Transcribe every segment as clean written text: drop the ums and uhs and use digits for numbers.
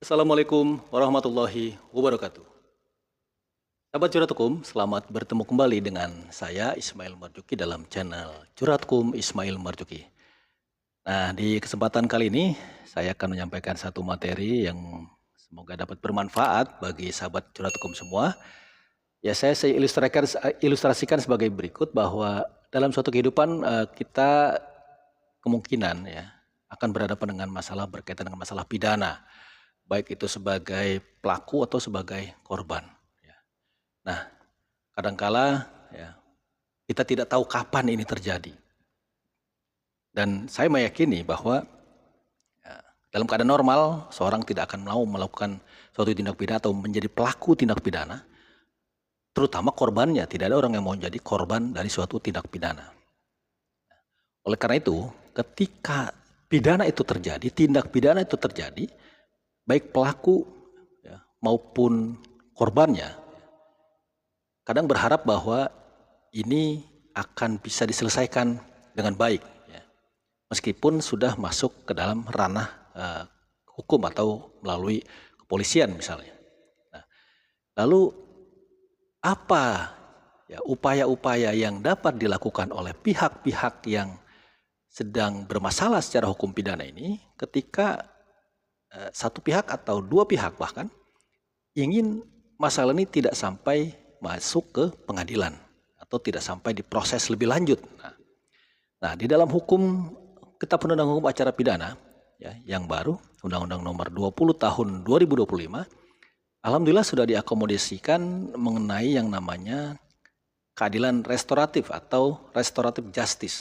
Assalamualaikum warahmatullahi wabarakatuh. Sahabat Curhat Hukum, selamat bertemu kembali dengan saya Ismail Marzuki dalam channel Curhat Hukum Ismail Marzuki. Nah, di kesempatan kali ini saya akan menyampaikan satu materi yang semoga dapat bermanfaat bagi sahabat Curhat Hukum semua. Ya, saya ilustrasikan sebagai berikut bahwa dalam suatu kehidupan kita kemungkinan ya akan berhadapan dengan masalah berkaitan dengan masalah pidana, baik itu sebagai pelaku atau sebagai korban. Ya. Nah, kadangkala ya, kita tidak tahu kapan ini terjadi. Dan saya meyakini bahwa ya, dalam keadaan normal, seorang tidak akan mau melakukan suatu tindak pidana atau menjadi pelaku tindak pidana, terutama korbannya. Tidak ada orang yang mau jadi korban dari suatu tindak pidana. Oleh karena itu, ketika pidana itu terjadi, tindak pidana itu terjadi, baik pelaku ya, maupun korbannya, kadang berharap bahwa ini akan bisa diselesaikan dengan baik, ya. Meskipun sudah masuk ke dalam ranah hukum atau melalui kepolisian misalnya. Nah, lalu apa ya, upaya-upaya yang dapat dilakukan oleh pihak-pihak yang sedang bermasalah secara hukum pidana ini ketika satu pihak atau dua pihak bahkan ingin masalah ini tidak sampai masuk ke pengadilan atau tidak sampai diproses lebih lanjut. Nah, di dalam hukum Kitab Undang-Undang Hukum Acara Pidana ya, yang baru Undang-Undang Nomor 20 Tahun 2025, alhamdulillah sudah diakomodasikan mengenai yang namanya keadilan restoratif atau restoratif justice.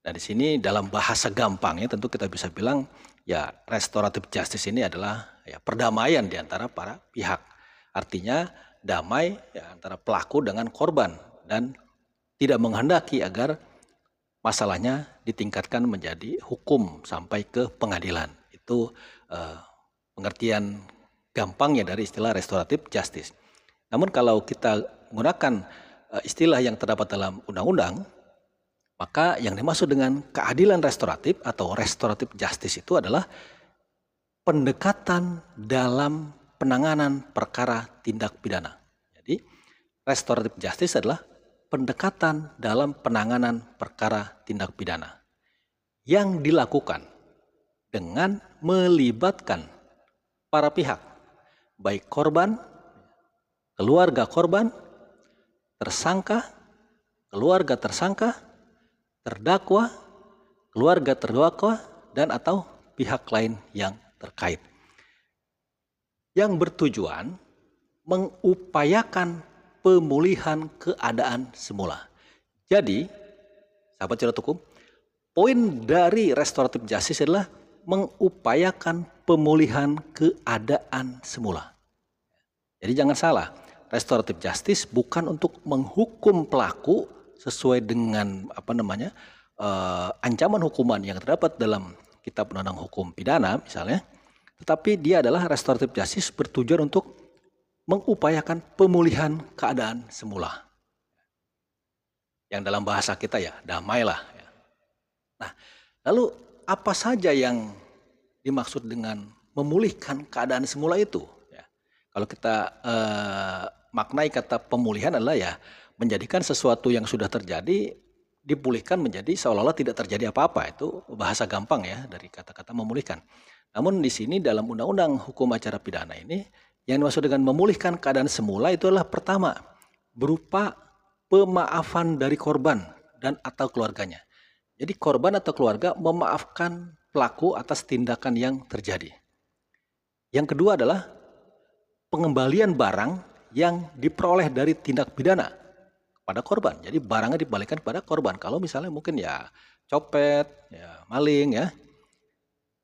Nah, di sini dalam bahasa gampangnya tentu kita bisa bilang ya restoratif justice ini adalah ya perdamaian di antara para pihak. Artinya damai ya antara pelaku dengan korban dan tidak menghendaki agar masalahnya ditingkatkan menjadi hukum sampai ke pengadilan. Itu pengertian gampangnya dari istilah restoratif justice. Namun kalau kita menggunakan istilah yang terdapat dalam undang-undang, maka yang dimaksud dengan keadilan restoratif atau restoratif justice itu adalah pendekatan dalam penanganan perkara tindak pidana. Jadi restoratif justice adalah pendekatan dalam penanganan perkara tindak pidana yang dilakukan dengan melibatkan para pihak, baik korban, keluarga korban, tersangka, keluarga tersangka, terdakwa, keluarga terdakwa, dan atau pihak lain yang terkait. Yang bertujuan mengupayakan pemulihan keadaan semula. Jadi, sahabat Curhat Hukum, poin dari restoratif justice adalah mengupayakan pemulihan keadaan semula. Jadi jangan salah, restoratif justice bukan untuk menghukum pelaku sesuai dengan ancaman hukuman yang terdapat dalam Kitab Undang-Undang Hukum Pidana misalnya, tetapi dia adalah restoratif justice bertujuan untuk mengupayakan pemulihan keadaan semula. Yang dalam bahasa kita ya damailah. Ya. Nah, lalu apa saja yang dimaksud dengan memulihkan keadaan semula itu? Ya. Kalau kita maknai kata pemulihan adalah ya menjadikan sesuatu yang sudah terjadi dipulihkan menjadi seolah-olah tidak terjadi apa-apa. Itu bahasa gampang ya dari kata-kata memulihkan. Namun di sini dalam Undang-Undang Hukum Acara Pidana ini yang dimaksud dengan memulihkan keadaan semula itu adalah pertama berupa pemaafan dari korban dan atau keluarganya. Jadi korban atau keluarga memaafkan pelaku atas tindakan yang terjadi. Yang kedua adalah pengembalian barang yang diperoleh dari tindak pidana pada korban. Jadi barangnya dibalikan kepada korban. Kalau misalnya mungkin ya copet, ya maling ya.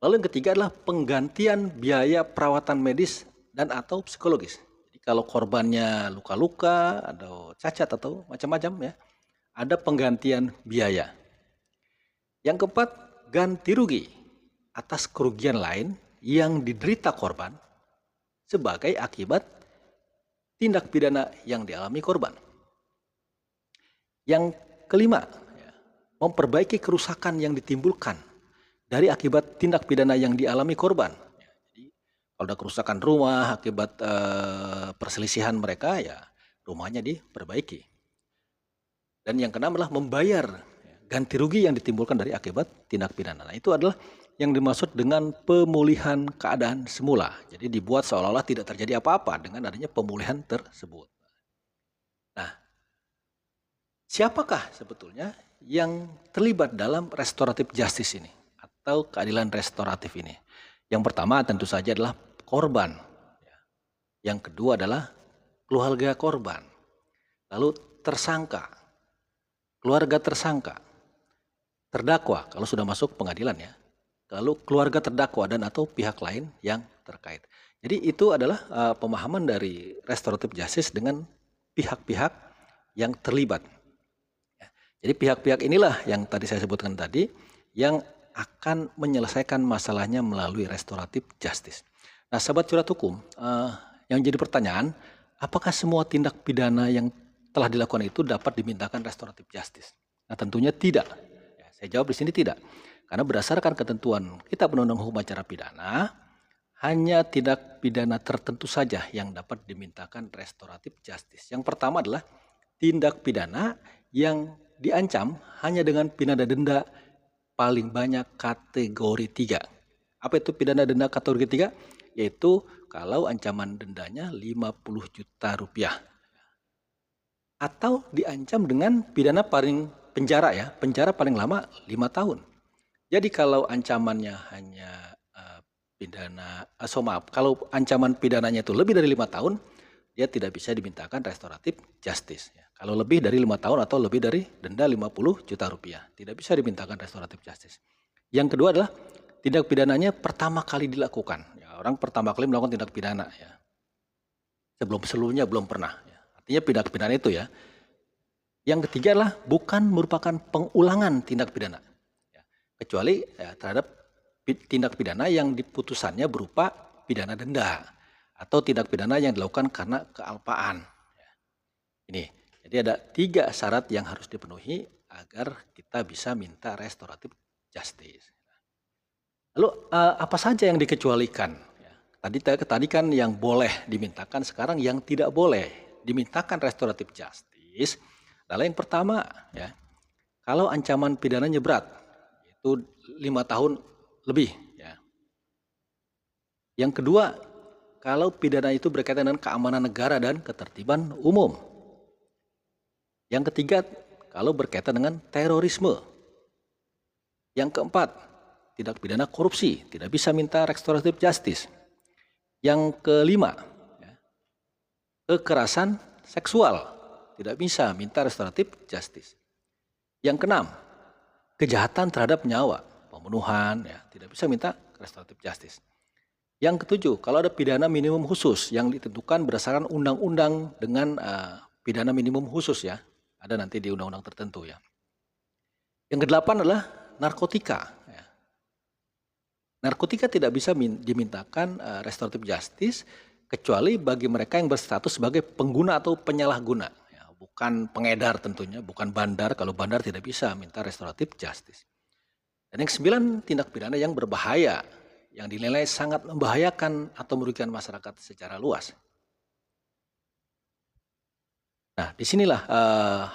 Lalu yang ketiga adalah penggantian biaya perawatan medis dan atau psikologis. Jadi kalau korbannya luka-luka, atau cacat atau macam-macam ya, ada penggantian biaya. Yang keempat, ganti rugi atas kerugian lain yang diderita korban sebagai akibat tindak pidana yang dialami korban. Yang kelima, memperbaiki kerusakan yang ditimbulkan dari akibat tindak pidana yang dialami korban. Kalau ada kerusakan rumah akibat perselisihan mereka, ya rumahnya diperbaiki. Dan yang keenam adalah membayar ganti rugi yang ditimbulkan dari akibat tindak pidana. Nah, itu adalah yang dimaksud dengan pemulihan keadaan semula. Jadi dibuat seolah-olah tidak terjadi apa-apa dengan adanya pemulihan tersebut. Nah, siapakah sebetulnya yang terlibat dalam restoratif justice ini atau keadilan restoratif ini? Yang pertama tentu saja adalah korban. Yang kedua adalah keluarga korban. Lalu tersangka, keluarga tersangka, terdakwa kalau sudah masuk pengadilan ya. Lalu keluarga terdakwa dan atau pihak lain yang terkait. Jadi itu adalah pemahaman dari restoratif justice dengan pihak-pihak yang terlibat. Jadi pihak-pihak inilah yang tadi saya sebutkan tadi yang akan menyelesaikan masalahnya melalui restoratif justice. Nah, sahabat curhat hukum, yang jadi pertanyaan, apakah semua tindak pidana yang telah dilakukan itu dapat dimintakan restoratif justice? Nah, tentunya tidak. Ya, saya jawab di sini tidak. Karena berdasarkan ketentuan Kitab Undang-Undang Hukum Acara Pidana, hanya tindak pidana tertentu saja yang dapat dimintakan restoratif justice. Yang pertama adalah tindak pidana yang diancam hanya dengan pidana denda paling banyak kategori 3. Apa itu pidana denda kategori 3? Yaitu kalau ancaman dendanya 50 juta rupiah. Atau diancam dengan pidana paling penjara ya, penjara paling lama 5 tahun. Jadi kalau ancamannya hanya kalau ancaman pidananya itu lebih dari 5 tahun, dia tidak bisa dimintakan restoratif justice. Kalau lebih dari 5 tahun atau lebih dari denda 50 juta rupiah, tidak bisa dimintakan restoratif justice. Yang kedua adalah tindak pidananya pertama kali dilakukan. Ya, orang pertama kali melakukan tindak pidana ya. Sebelumnya belum pernah. Ya. Artinya tindak pidana itu ya. Yang ketiga adalah bukan merupakan pengulangan tindak pidana. Ya. Kecuali ya, terhadap tindak pidana yang diputusannya berupa pidana denda atau tindak pidana yang dilakukan karena kealpaan. Ya. Ini. Jadi ada 3 syarat yang harus dipenuhi agar kita bisa minta restoratif justice. Lalu apa saja yang dikecualikan? Ya, tadi kan yang boleh dimintakan, sekarang yang tidak boleh dimintakan restoratif justice adalah yang pertama ya, kalau ancaman pidananya berat, itu 5 tahun lebih. Ya. Yang kedua, kalau pidana itu berkaitan dengan keamanan negara dan ketertiban umum. Yang ketiga, kalau berkaitan dengan terorisme. Yang keempat, tindak pidana korupsi, tidak bisa minta restoratif justice. Yang kelima, kekerasan seksual, tidak bisa minta restoratif justice. Yang keenam, kejahatan terhadap nyawa, pembunuhan, ya, tidak bisa minta restoratif justice. Yang ketujuh, kalau ada pidana minimum khusus yang ditentukan berdasarkan undang-undang dengan pidana minimum khusus ya, ada nanti di undang-undang tertentu ya. Yang kedelapan adalah narkotika. Ya. Narkotika tidak bisa dimintakan restoratif justice kecuali bagi mereka yang berstatus sebagai pengguna atau penyalahguna. Ya, bukan pengedar tentunya, bukan bandar. Kalau bandar tidak bisa minta restoratif justice. Dan yang ke-9, tindak pidana yang berbahaya, yang dinilai sangat membahayakan atau merugikan masyarakat secara luas. Nah, disinilah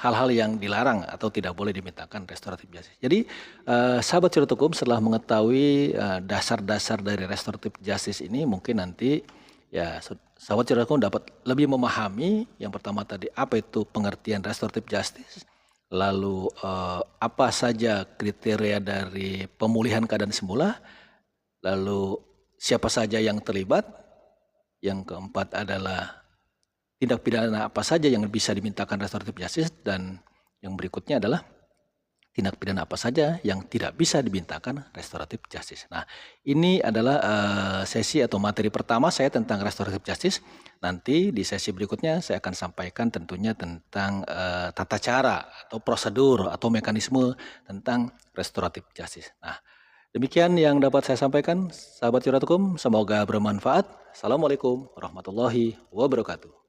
hal-hal yang dilarang atau tidak boleh dimintakan restoratif justice. Jadi, sahabat curhat hukum setelah mengetahui dasar-dasar dari restoratif justice ini, mungkin nanti ya sahabat curhat hukum dapat lebih memahami yang pertama tadi apa itu pengertian restoratif justice, lalu apa saja kriteria dari pemulihan keadaan semula, lalu siapa saja yang terlibat, yang keempat adalah tindak pidana apa saja yang bisa dimintakan restoratif justice, dan yang berikutnya adalah tindak pidana apa saja yang tidak bisa dimintakan restoratif justice. Nah, ini adalah sesi atau materi pertama saya tentang restoratif justice. Nanti di sesi berikutnya saya akan sampaikan tentunya tentang tata cara atau prosedur atau mekanisme tentang restoratif justice. Nah, demikian yang dapat saya sampaikan, sahabat curhat hukum. Semoga bermanfaat. Assalamualaikum warahmatullahi wabarakatuh.